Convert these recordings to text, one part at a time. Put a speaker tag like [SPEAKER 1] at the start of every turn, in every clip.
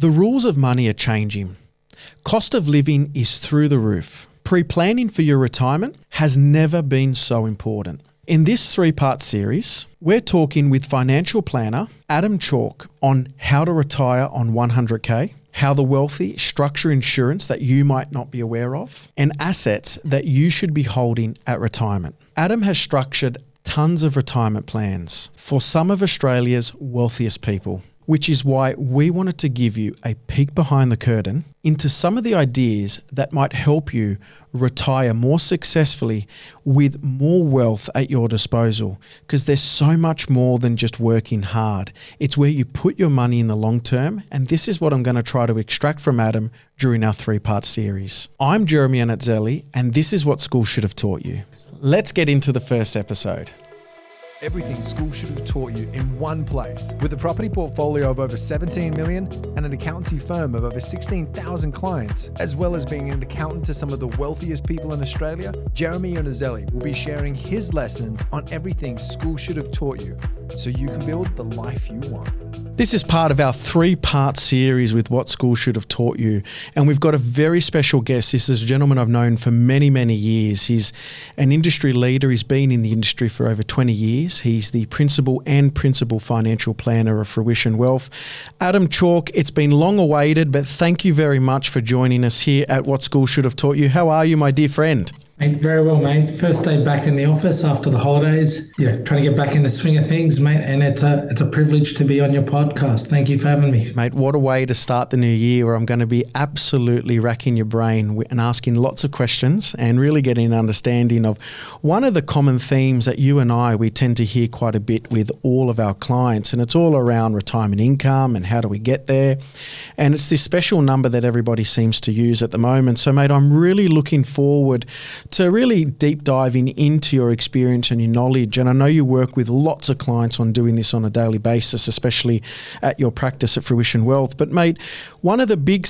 [SPEAKER 1] The rules of money are changing. Cost of living is through the roof. Pre-planning for your retirement has never been so important. In this 3-part series, we're talking with financial planner Adam Chalk on how to retire on 100K, how the wealthy structure insurance that you might not be aware of, and assets that you should be holding at retirement. Adam has structured tons of retirement plans for some of Australia's wealthiest people, which is why we wanted to give you a peek behind the curtain into some of the ideas that might help you retire more successfully with more wealth at your disposal, because there's so much more than just working hard. It's where you put your money in the long term, and this is what I'm going to try to extract from Adam during our 3-part series. I'm Jeremy Iannuzzelli, and this is what school should have taught you. Let's get into the first episode.
[SPEAKER 2] Everything school should have taught you in one place. With a property portfolio of over 17 million and an accountancy firm of over 16,000 clients, as well as being an accountant to some of the wealthiest people in Australia, Jeremy Iannuzzelli will be sharing his lessons on everything school should have taught you, so you can build the life you want.
[SPEAKER 1] This is part of our 3-part series with what school should have taught you. And we've got a very special guest. This is a gentleman I've known for many, many years. He's an industry leader. He's been in the industry for over 20 years. He's the principal financial planner of Fruition Wealth. Adam Chalk, it's been long awaited, but thank you very much for joining us here at What School Should Have Taught You. How are you, my dear friend?
[SPEAKER 3] Mate, very well, mate. First day back in the office after the holidays. Trying to get back in the swing of things, mate. And it's a privilege to be on your podcast. Thank you for having me.
[SPEAKER 1] Mate, what a way to start the new year, where I'm going to be absolutely racking your brain and asking lots of questions and really getting an understanding of one of the common themes that you and we tend to hear quite a bit with all of our clients. And it's all around retirement income and how do we get there. And it's this special number that everybody seems to use at the moment. So, mate, I'm really looking forward to really deep diving into your experience and your knowledge. And I know you work with lots of clients on doing this on a daily basis, especially at your practice at Fruition Wealth. But mate, one of the big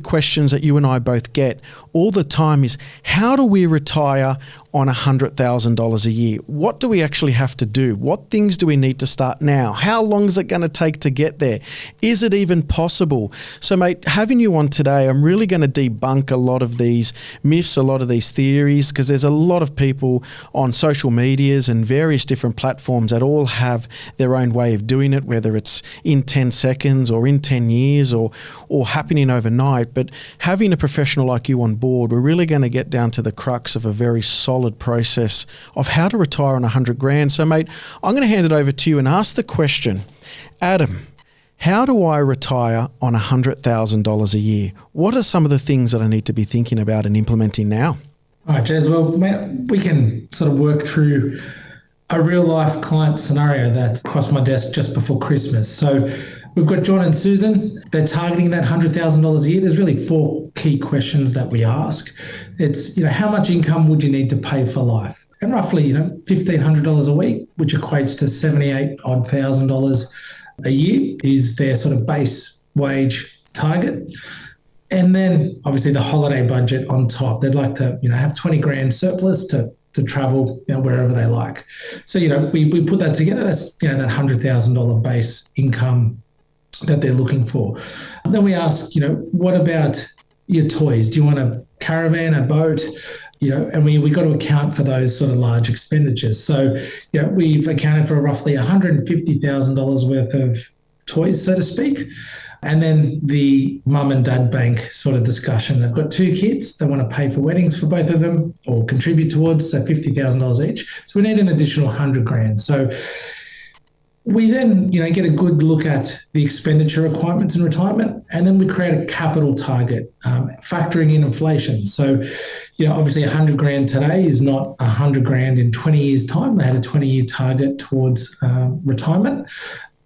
[SPEAKER 1] questions that you and I both get all the time is, how do we retire on $100,000 a year? What do we actually have to do? What things do we need to start now? How long is it going to take to get there? Is it even possible? So mate, having you on today, I'm really going to debunk a lot of these myths, a lot of these theories, because there's a lot of people on social medias and various different platforms that all have their own way of doing it, whether it's in 10 seconds or in 10 years or happening overnight. But having a professional like you on board, we're really going to get down to the crux of a very solid process of how to retire on 100 grand. So mate, I'm going to hand it over to you and ask the question, Adam, how do I retire on $100,000 a year? What are some of the things that I need to be thinking about and implementing now?
[SPEAKER 3] All right, Jez, well, mate, we can sort of work through a real life client scenario that crossed my desk just before Christmas. So we've got John and Susan. They're targeting that $100,000 a year. There's really 4 key questions that we ask. It's, how much income would you need to pay for life? And roughly, $1,500 a week, which equates to $78,000 a year, is their sort of base wage target. And then obviously the holiday budget on top. They'd like to, have 20 grand surplus to travel, wherever they like. So, we put that together. That's, that $100,000 base income that they're looking for. And then we ask, what about your toys? Do you want a caravan, a boat? And we got to account for those sort of large expenditures. So, we've accounted for roughly $150,000 worth of toys, so to speak. And then the mum and dad bank sort of discussion. They've got 2 kids. They want to pay for weddings for both of them or contribute towards, so $50,000 each. So we need an additional 100 grand. So we then, get a good look at the expenditure requirements in retirement, and then we create a capital target, factoring in inflation. So, obviously 100 grand today is not 100 grand in 20 years' time. They had a 20-year target towards retirement.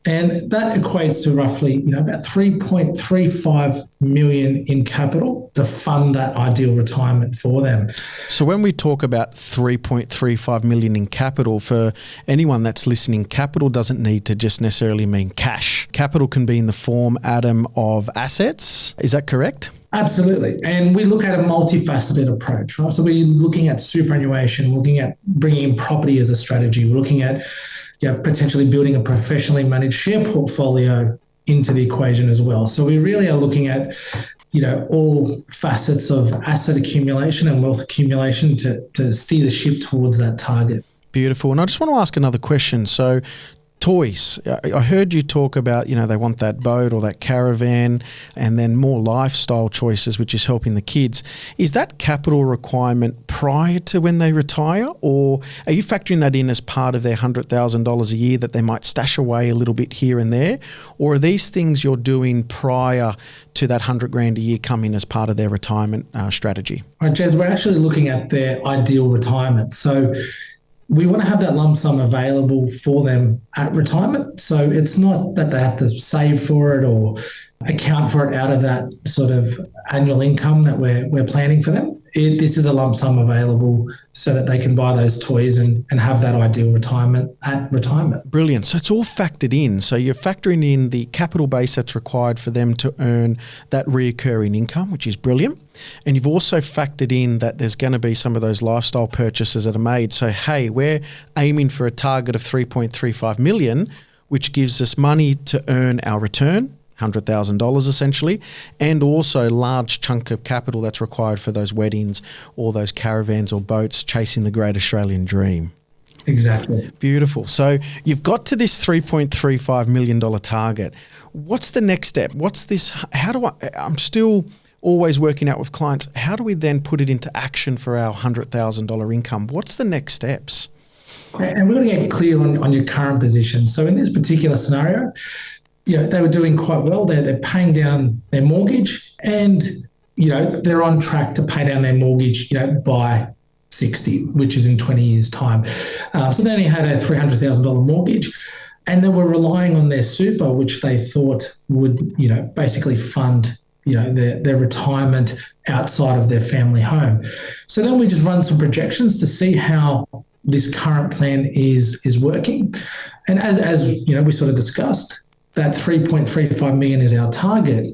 [SPEAKER 3] And that equates to roughly, about 3.35 million in capital to fund that ideal retirement for them.
[SPEAKER 1] So when we talk about 3.35 million in capital, for anyone that's listening, capital doesn't need to just necessarily mean cash. Capital can be in the form, Adam, of assets. Is that correct?
[SPEAKER 3] Absolutely. And we look at a multifaceted approach, right? So we're looking at superannuation, looking at bringing in property as a strategy. We're looking at potentially building a professionally managed share portfolio into the equation as well. So we really are looking at, all facets of asset accumulation and wealth accumulation to steer the ship towards that target.
[SPEAKER 1] Beautiful. And I just want to ask another question. So toys, I heard you talk about, they want that boat or that caravan and then more lifestyle choices, which is helping the kids. Is that capital requirement prior to when they retire, or are you factoring that in as part of their $100,000 a year that they might stash away a little bit here and there? Or are these things you're doing prior to that $100,000 a year coming as part of their retirement strategy?
[SPEAKER 3] Right, Jez, we're actually looking at their ideal retirement. So we want to have that lump sum available for them at retirement. So it's not that they have to save for it or account for it out of that sort of annual income that we're planning for them. This is a lump sum available so that they can buy those toys and have that ideal retirement at retirement.
[SPEAKER 1] Brilliant. So it's all factored in. So you're factoring in the capital base that's required for them to earn that reoccurring income, which is brilliant. And you've also factored in that there's going to be some of those lifestyle purchases that are made. So, hey, we're aiming for a target of 3.35 million, which gives us money to earn our return, $100,000 essentially, and also large chunk of capital that's required for those weddings or those caravans or boats chasing the great Australian dream.
[SPEAKER 3] Exactly.
[SPEAKER 1] Beautiful. So you've got to this $3.35 million target. What's the next step? What's this? I'm still always working out with clients, how do we then put it into action for our $100,000 income? What's the next steps?
[SPEAKER 3] And we're going to get clear on your current position. So in this particular scenario, they were doing quite well. They're paying down their mortgage and, they're on track to pay down their mortgage, by 60, which is in 20 years' time. So they only had a $300,000 mortgage and they were relying on their super, which they thought would, basically fund their retirement outside of their family home. So then we just run some projections to see how this current plan is working. And as we sort of discussed, that 3.35 million is our target.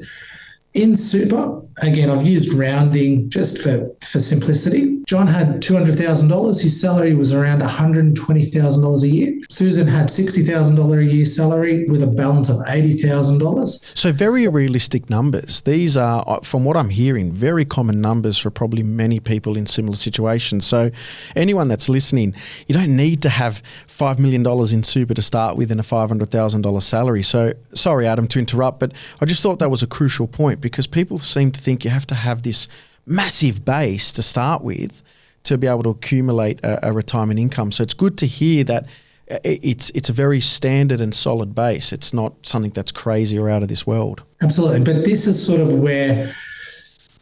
[SPEAKER 3] In super, again, I've used rounding just for simplicity. John had $200,000. His salary was around $120,000 a year. Susan had $60,000 a year salary with a balance of $80,000.
[SPEAKER 1] So very realistic numbers. These are, from what I'm hearing, very common numbers for probably many people in similar situations. So anyone that's listening, you don't need to have $5 million in super to start with and a $500,000 salary. So sorry, Adam, to interrupt, but I just thought that was a crucial point because people seem to think you have to have this massive base to start with to be able to accumulate a retirement income. So it's good to hear that it's a very standard and solid base. It's not something that's crazy or out of this world.
[SPEAKER 3] Absolutely. But this is sort of where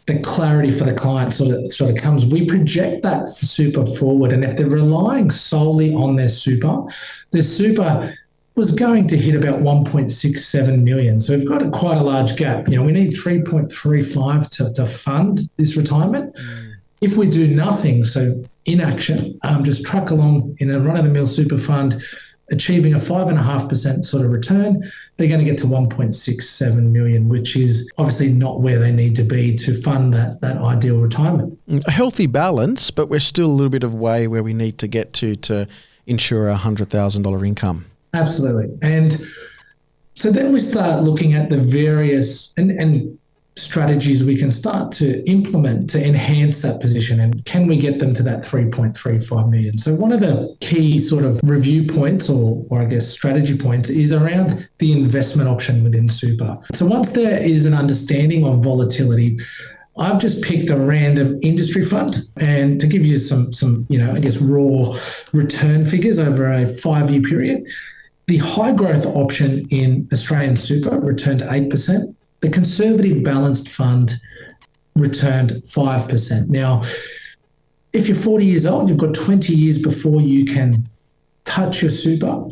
[SPEAKER 3] the clarity for the client sort of comes. We project that super forward. And if they're relying solely on their super was going to hit about 1.67 million. So we've got quite a large gap. We need 3.35 to fund this retirement. If we do nothing, so inaction, just truck along in a run-of-the-mill super fund, achieving a 5.5% sort of return, they're going to get to 1.67 million, which is obviously not where they need to be to fund that ideal retirement.
[SPEAKER 1] A healthy balance, but we're still a little bit of way where we need to get to ensure a $100,000 income.
[SPEAKER 3] Absolutely. And so then we start looking at the various and strategies we can start to implement to enhance that position, and can we get them to that 3.35 million? So one of the key sort of review points or I guess strategy points is around the investment option within super. So once there is an understanding of volatility, I've just picked a random industry fund, and to give you some I guess raw return figures over a 5-year period, the high growth option in Australian super returned 8%. The conservative balanced fund returned 5%. Now, if you're 40 years old, you've got 20 years before you can touch your super.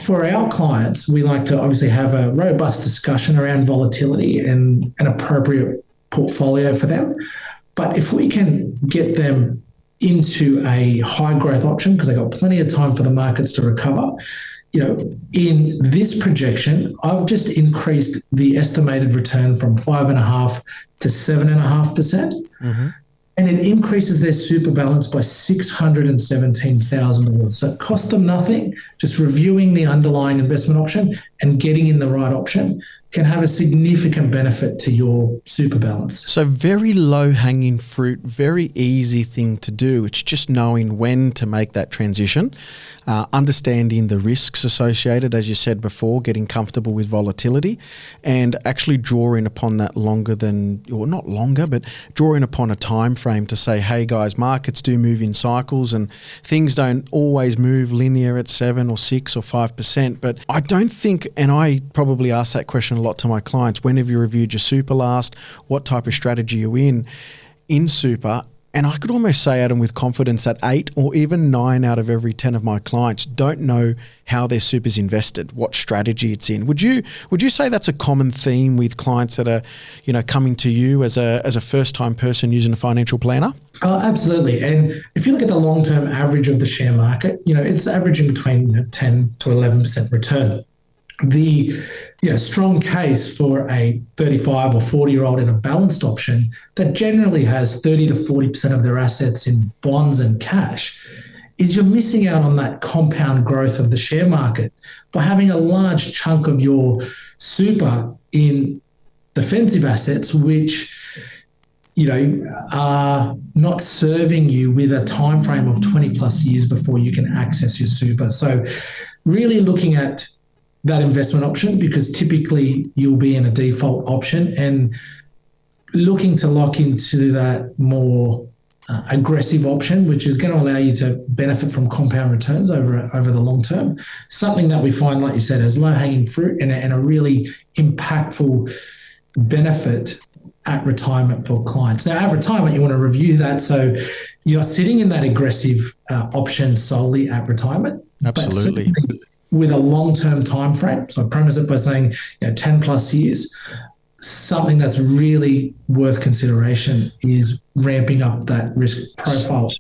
[SPEAKER 3] For our clients, we like to obviously have a robust discussion around volatility and an appropriate portfolio for them. But if we can get them into a high growth option, because they've got plenty of time for the markets to recover, in this projection, I've just increased the estimated return from 5.5% to 7.5%. Mm-hmm. And it increases their super balance by $617,000. So it costs them nothing. Just reviewing the underlying investment option and getting in the right option can have a significant benefit to your super balance.
[SPEAKER 1] So very low hanging fruit, very easy thing to do. It's just knowing when to make that transition, understanding the risks associated, as you said before, getting comfortable with volatility, and actually drawing upon that not longer, but drawing upon a time frame to say, hey guys, markets do move in cycles and things don't always move linear at 7 or 6 or 5%. But I don't think, and I probably ask that question a lot to my clients, when have you reviewed your super last? What type of strategy are you in super? And I could almost say, Adam, with confidence that 8 or even 9 out of every 10 of my clients don't know how their super's invested, what strategy it's in. Would you say that's a common theme with clients that are, coming to you as a first-time person using a financial planner?
[SPEAKER 3] Oh, absolutely. And if you look at the long-term average of the share market, it's averaging between 10 to 11% return. The strong case for a 35 or 40-year-old in a balanced option that generally has 30 to 40% of their assets in bonds and cash is you're missing out on that compound growth of the share market by having a large chunk of your super in defensive assets, which are not serving you with a time frame of 20 plus years before you can access your super. So really looking at that investment option, because typically you'll be in a default option, and looking to lock into that more aggressive option, which is going to allow you to benefit from compound returns over the long term. Something that we find, like you said, as low-hanging fruit and a really impactful benefit at retirement for clients. Now, at retirement, you want to review that. So you're sitting in that aggressive option solely at retirement.
[SPEAKER 1] Absolutely.
[SPEAKER 3] With a long-term time frame. So I premise it by saying 10 plus years. Something that's really worth consideration is ramping up that risk profile.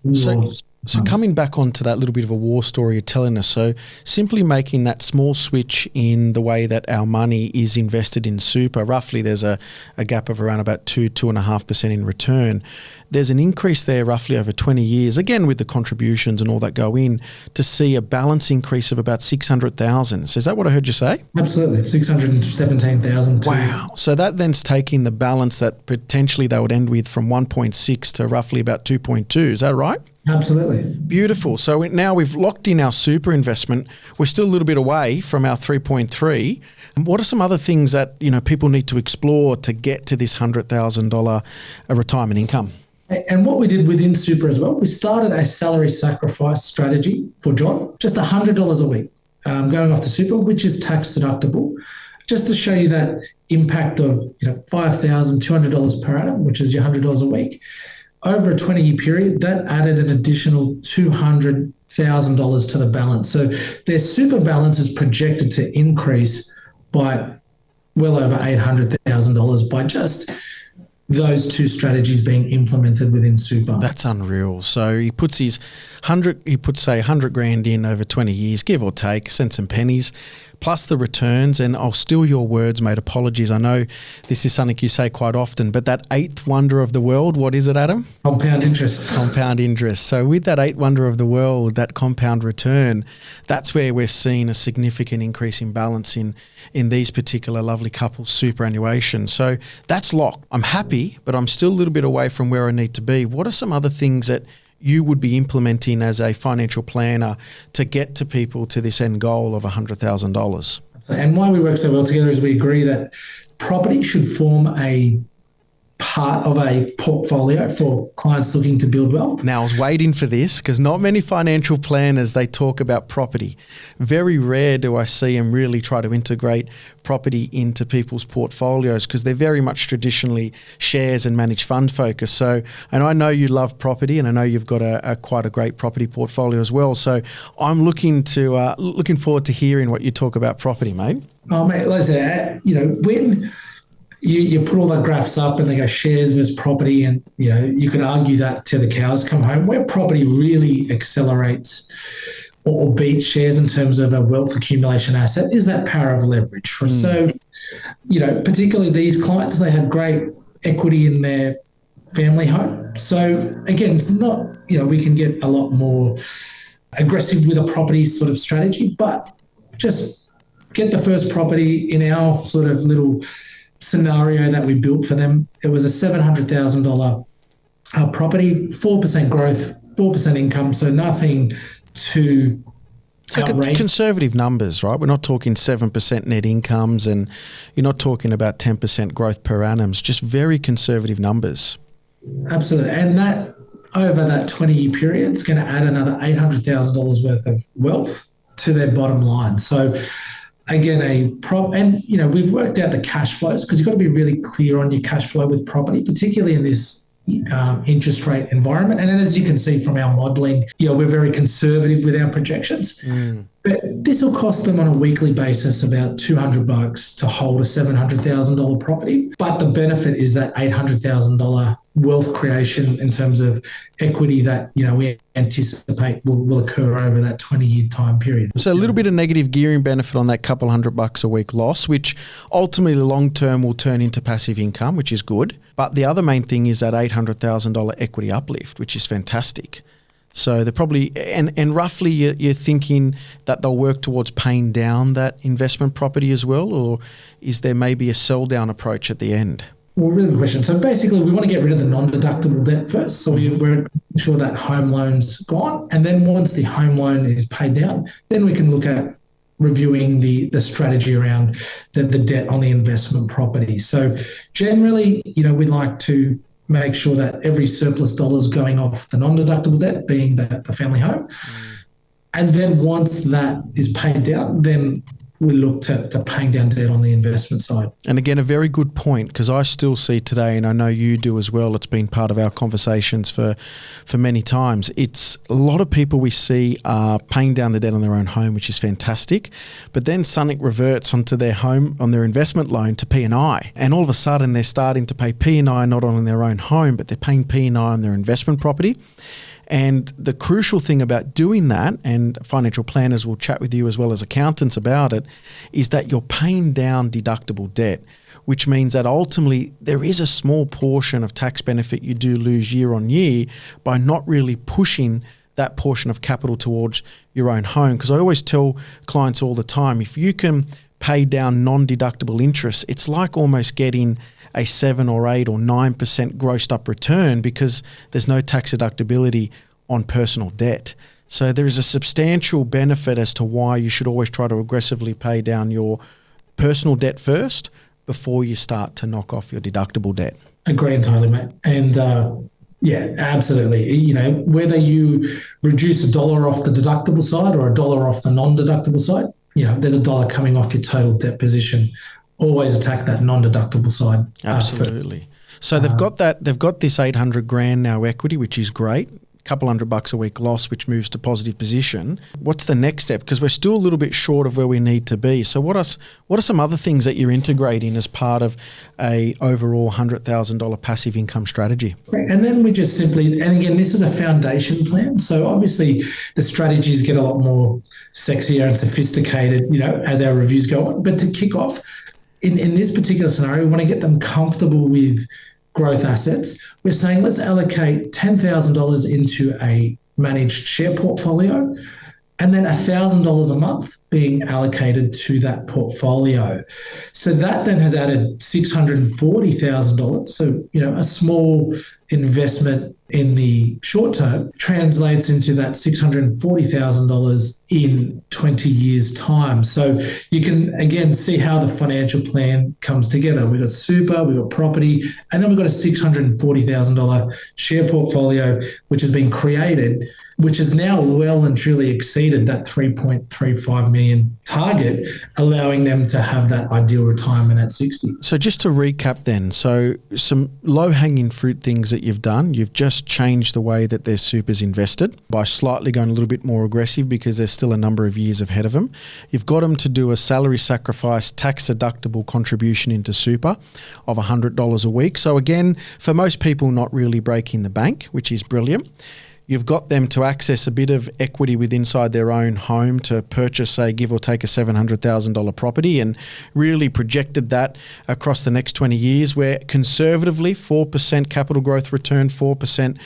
[SPEAKER 1] So coming back onto that little bit of a war story you're telling us, so simply making that small switch in the way that our money is invested in super, roughly there's a gap of around about 2.5% in return. There's an increase there roughly over 20 years, again with the contributions and all that go in, to see a balance increase of about 600,000. So is that what I heard you say?
[SPEAKER 3] Absolutely, 617,000.
[SPEAKER 1] Wow. So that then's taking the balance that potentially they would end with from 1.6 to roughly about 2.2. Is that right?
[SPEAKER 3] Absolutely.
[SPEAKER 1] Beautiful. So now we've locked in our super investment. We're still a little bit away from our 3.3. What are some other things that people need to explore to get to this $100,000 retirement income?
[SPEAKER 3] And what we did within super as well, we started a salary sacrifice strategy for John, just $100 a week, going off the super, which is tax deductible, just to show you that impact of $5,200 per annum, which is your $100 a week. Over a 20-year period, that added an additional $200,000 to the balance. So their super balance is projected to increase by well over $800,000 by just those two strategies being implemented within super.
[SPEAKER 1] That's unreal. So he puts say 100 grand in over 20 years, give or take, cents and pennies, plus the returns. And I'll steal your words, mate. Apologies. I know this is something you say quite often, but that eighth wonder of the world, what is it, Adam?
[SPEAKER 3] Compound interest.
[SPEAKER 1] Compound interest. So with that eighth wonder of the world, that compound return, that's where we're seeing a significant increase in balance in these particular lovely couples' superannuation. So that's locked. I'm happy, but I'm still a little bit away from where I need to be. What are some other things that you would be implementing as a financial planner to get to people to this end goal of $100,000?
[SPEAKER 3] And why we work so well together is we agree that property should form a part of a portfolio for clients looking to build wealth.
[SPEAKER 1] Now, I was waiting for this because not many financial planners, they talk about property. Very rare do I see them really try to integrate property into people's portfolios because they're very much traditionally shares and managed fund focus. So, and I know you love property, and I know you've got a quite a great property portfolio as well. So I'm looking forward to hearing what you talk about property, mate.
[SPEAKER 3] Oh, mate, like I said, when you put all the graphs up and they go shares versus property, and you could argue that till the cows come home. Where property really accelerates or beats shares in terms of a wealth accumulation asset is that power of leverage. So, particularly these clients, they have great equity in their family home. So again, it's not, we can get a lot more aggressive with a property sort of strategy, but just get the first property in our sort of little scenario that we built for them. It was a $700,000 property, 4% growth, 4% income, so nothing too outrageous.
[SPEAKER 1] Conservative numbers, right? We're not talking 7% net incomes, and you're not talking about 10% growth per annum. It's just very conservative numbers.
[SPEAKER 3] Absolutely. And that over that 20-year period, it's going to add another $800,000 worth of wealth to their bottom line. So again, we've worked out the cash flows, because you've got to be really clear on your cash flow with property, particularly in this interest rate environment. And then, as you can see from our modelling, we're very conservative with our projections. But this will cost them on a weekly basis about $200 to hold a $700,000 property. But the benefit is that $800,000 wealth creation in terms of equity that we anticipate will occur over that 20-year time period.
[SPEAKER 1] So a little bit of negative gearing benefit on that couple $100 a week loss, which ultimately long term will turn into passive income, which is good. But the other main thing is that $800,000 equity uplift, which is fantastic. So they're probably, and roughly you're thinking that they'll work towards paying down that investment property as well, or is there maybe a sell down approach at the end?
[SPEAKER 3] Well, really good question. So basically, we want to get rid of the non-deductible debt first. So we're making sure that home loan's gone. And then once the home loan is paid down, then we can look at reviewing the strategy around the debt on the investment property. So generally, we like to make sure that every surplus dollar is going off the non-deductible debt, being the family home. And then once that is paid down, then we look to paying down debt on the investment side.
[SPEAKER 1] And again, a very good point, because I still see today, and I know you do as well, it's been part of our conversations for many times, it's a lot of people we see are paying down the debt on their own home, which is fantastic, but then something reverts onto their home, on their investment loan to P&I, and all of a sudden they're starting to pay P&I not on their own home, but they're paying P&I on their investment property. And the crucial thing about doing that, and financial planners will chat with you as well as accountants about it, is that you're paying down deductible debt, which means that ultimately there is a small portion of tax benefit you do lose year on year by not really pushing that portion of capital towards your own home. Because I always tell clients all the time, if you can pay down non-deductible interest, it's like almost getting a 7 or 8 or 9% grossed up return, because there's no tax deductibility on personal debt. So there is a substantial benefit as to why you should always try to aggressively pay down your personal debt first before you start to knock off your deductible debt.
[SPEAKER 3] Agree entirely, mate. And yeah, absolutely. Whether you reduce $1 off the deductible side or $1 off the non-deductible side, there's $1 coming off your total debt position. Always attack that non-deductible side.
[SPEAKER 1] Absolutely. So they've got this $800,000 now equity, which is great. Couple $100 a week loss, which moves to positive position. What's the next step? Because we're still a little bit short of where we need to be. So what are some other things that you're integrating as part of a overall $100,000 passive income strategy?
[SPEAKER 3] And then we just simply, and again, this is a foundation plan. So obviously the strategies get a lot more sexier and sophisticated, as our reviews go on. But to kick off, in this particular scenario, we want to get them comfortable with growth assets. We're saying let's allocate $10,000 into a managed share portfolio, and then $1,000 a month being allocated to that portfolio. So that then has added $640,000. So, a small investment in the short term translates into that $640,000 in 20 years' time. So you can, again, see how the financial plan comes together. We've got super, we've got property, and then we've got a $640,000 share portfolio, which has been created, which has now well and truly exceeded that 3.35 million target, allowing them to have that ideal retirement at 60.
[SPEAKER 1] So just to recap then, so some low-hanging fruit things that you've done. You've just changed the way that their super's invested by slightly going a little bit more aggressive, because there's still a number of years ahead of them. You've got them to do a salary sacrifice tax-deductible contribution into super of $100 a week. So again, for most people, not really breaking the bank, which is brilliant. You've got them to access a bit of equity with inside their own home to purchase, say, give or take a $700,000 property, and really projected that across the next 20 years, where conservatively 4% capital growth return, 4%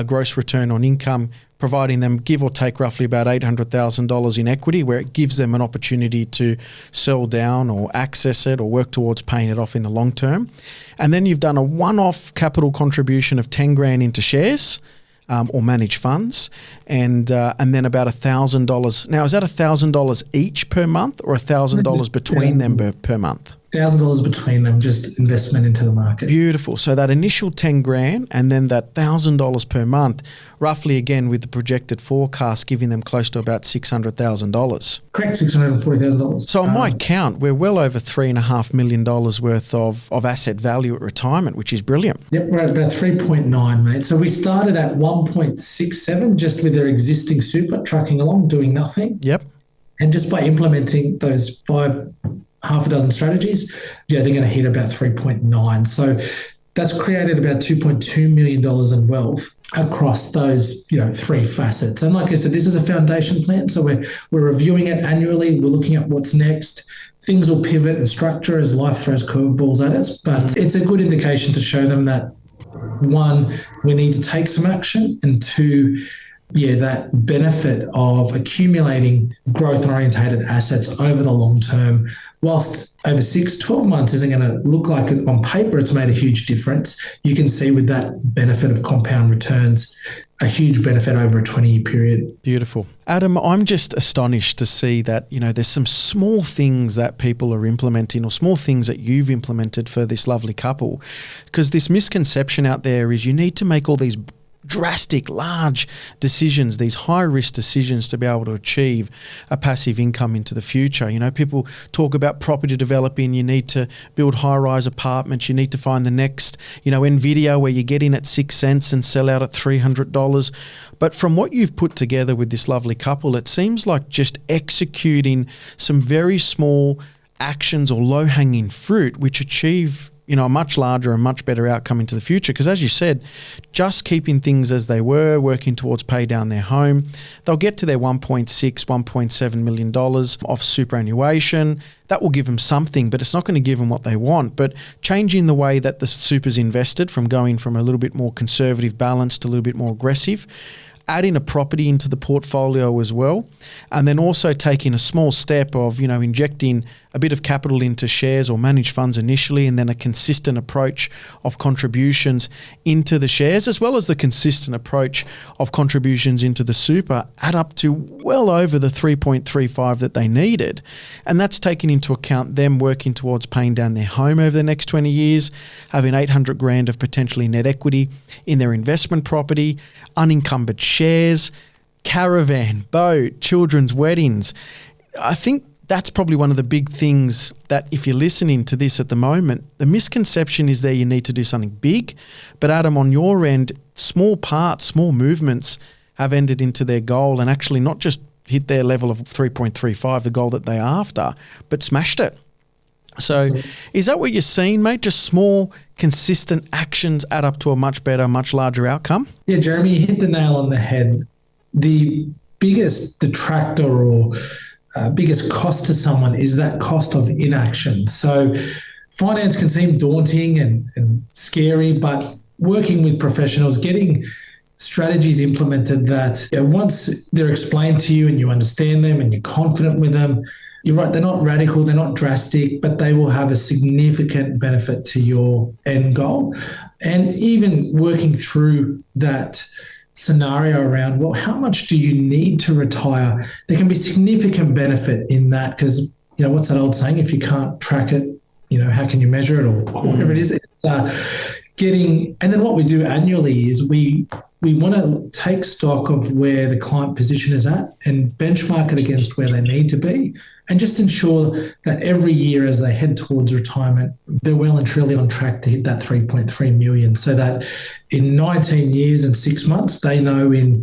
[SPEAKER 1] gross return on income, providing them give or take roughly about $800,000 in equity, where it gives them an opportunity to sell down or access it or work towards paying it off in the long term. And then you've done a one-off capital contribution of 10 grand into shares, or managed funds, and then about $1,000. Now, is that $1,000 each per month, or $1,000 between them per month?
[SPEAKER 3] $1,000 between them, just investment into the market.
[SPEAKER 1] Beautiful. So that initial 10 grand and then that $1,000 per month, roughly again with the projected forecast giving them close to about $600,000.
[SPEAKER 3] Correct, $640,000.
[SPEAKER 1] So on my count, we're well over $3.5 million worth of asset value at retirement, which is brilliant.
[SPEAKER 3] Yep, we're at about 3.9, mate. So we started at 1.67 just with their existing super, trucking along, doing nothing.
[SPEAKER 1] Yep.
[SPEAKER 3] And just by implementing those half a dozen strategies, they're going to hit about 3.9. So that's created about $2.2 million in wealth across those, three facets. And like I said, this is a foundation plan. So we're reviewing it annually. We're looking at what's next. Things will pivot and structure as life throws curveballs at us, but it's a good indication to show them that, one, we need to take some action, and two, that benefit of accumulating growth-orientated assets over the long term, whilst over 12 months isn't going to look like it on paper, it's made a huge difference. You can see with that benefit of compound returns, a huge benefit over a 20-year period.
[SPEAKER 1] Beautiful. Adam, I'm just astonished to see that, there's some small things that people are implementing, or small things that you've implemented for this lovely couple, because this misconception out there is you need to make all these drastic, large decisions, these high-risk decisions to be able to achieve a passive income into the future. People talk about property developing. You need to build high-rise apartments. You need to find the next, NVIDIA, where you get in at 6 cents and sell out at $300. But from what you've put together with this lovely couple, it seems like just executing some very small actions or low-hanging fruit which achieve a much larger and much better outcome into the future. Because as you said, just keeping things as they were, working towards pay down their home, they'll get to their $1.6, $1.7 million of superannuation. That will give them something, but it's not going to give them what they want. But changing the way that the super's invested, from going from a little bit more conservative balance to a little bit more aggressive, adding a property into the portfolio as well, and then also taking a small step of, injecting a bit of capital into shares or managed funds initially, and then a consistent approach of contributions into the shares, as well as the consistent approach of contributions into the super, add up to well over the 3.35 that they needed. And that's taking into account them working towards paying down their home over the next 20 years, having 800 grand of potentially net equity in their investment property, unencumbered shares, caravan, boat, children's weddings. I think that's probably one of the big things that, if you're listening to this at the moment, the misconception is there you need to do something big. But Adam, on your end, small parts, small movements have ended into their goal, and actually not just hit their level of 3.35, the goal that they're after, but smashed it. So is that what you're seeing, mate? Just small, consistent actions add up to a much better, much larger outcome?
[SPEAKER 3] Yeah, Jeremy, you hit the nail on the head. The biggest detractor or biggest cost to someone is that cost of inaction. So finance can seem daunting and scary, but working with professionals, getting strategies implemented that once they're explained to you and you understand them and you're confident with them, you're right, they're not radical, they're not drastic, but they will have a significant benefit to your end goal. And even working through that scenario around, well, how much do you need to retire? There can be significant benefit in that, because, what's that old saying? If you can't track it, how can you measure it, or whatever it is? It's, and then what we do annually is we want to take stock of where the client position is at and benchmark it against where they need to be, and just ensure that every year as they head towards retirement, they're well and truly on track to hit that 3.3 million, so that in 19 years and 6 months, they know in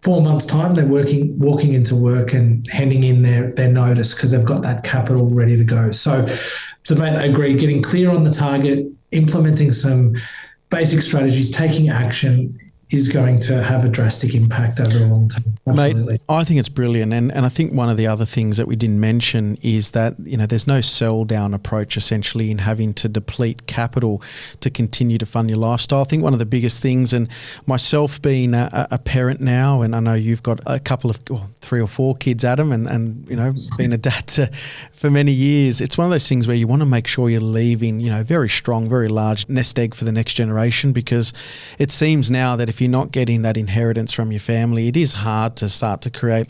[SPEAKER 3] 4 months' time they're walking into work and handing in their notice because they've got that capital ready to go. So mate, I agree, getting clear on the target, implementing some basic strategies, taking action, is going to have a drastic impact over the long term. Absolutely.
[SPEAKER 1] Mate, I think it's brilliant. And I think one of the other things that we didn't mention is that, there's no sell down approach essentially in having to deplete capital to continue to fund your lifestyle. I think one of the biggest things, and myself being a parent now, and I know you've got a couple of 3 or 4 kids, Adam, and being a dad for many years, it's one of those things where you want to make sure you're leaving, very strong, very large nest egg for the next generation, because it seems now that if you're not getting that inheritance from your family, it is hard to start to create,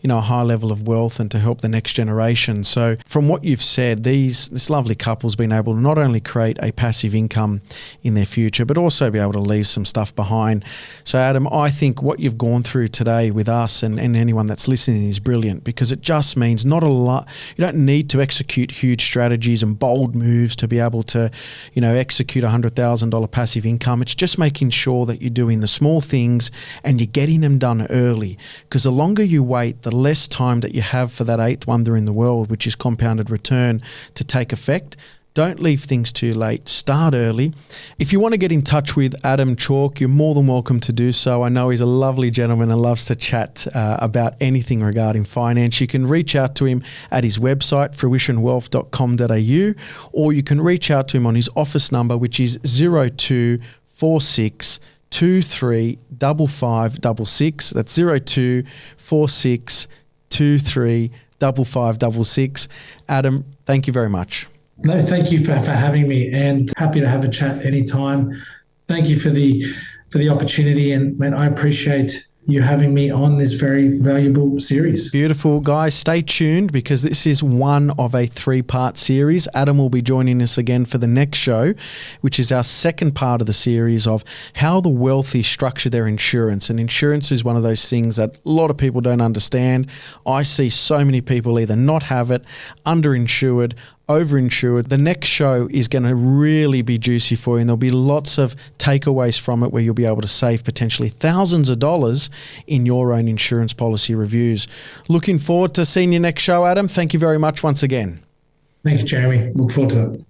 [SPEAKER 1] a high level of wealth and to help the next generation. So from what you've said, this lovely couple's been able to not only create a passive income in their future, but also be able to leave some stuff behind. So Adam, I think what you've gone through today with us and anyone that's listening is brilliant, because it just means not a lot. You don't need to execute huge strategies and bold moves to be able to, execute $100,000 passive income. It's just making sure that you're doing the small things and you're getting them done early, because the longer you wait, the less time that you have for that eighth wonder in the world, which is compounded return, to take effect. Don't leave things too late. Start early. If you want to get in touch with Adam Chalk, you're more than welcome to do so. I know he's a lovely gentleman and loves to chat about anything regarding finance. You can reach out to him at his website, fruitionwealth.com.au, or you can reach out to him on his office number, which is 0246 23 5566. That's 0246 23 5566. Adam, thank you very much.
[SPEAKER 3] No, thank you for having me, and happy to have a chat anytime. Thank you for the opportunity, and man, I appreciate you having me on this very valuable series.
[SPEAKER 1] Beautiful. Guys, stay tuned, because this is one of a 3-part series. Adam will be joining us again for the next show, which is our second part of the series of how the wealthy structure their insurance. And insurance is one of those things that a lot of people don't understand. I see so many people either not have it, underinsured, overinsured. The next show is going to really be juicy for you, and there'll be lots of takeaways from it where you'll be able to save potentially thousands of dollars in your own insurance policy reviews. Looking forward to seeing you next show, Adam. Thank you very much once again.
[SPEAKER 3] Thank you, Jeremy. Look forward to it.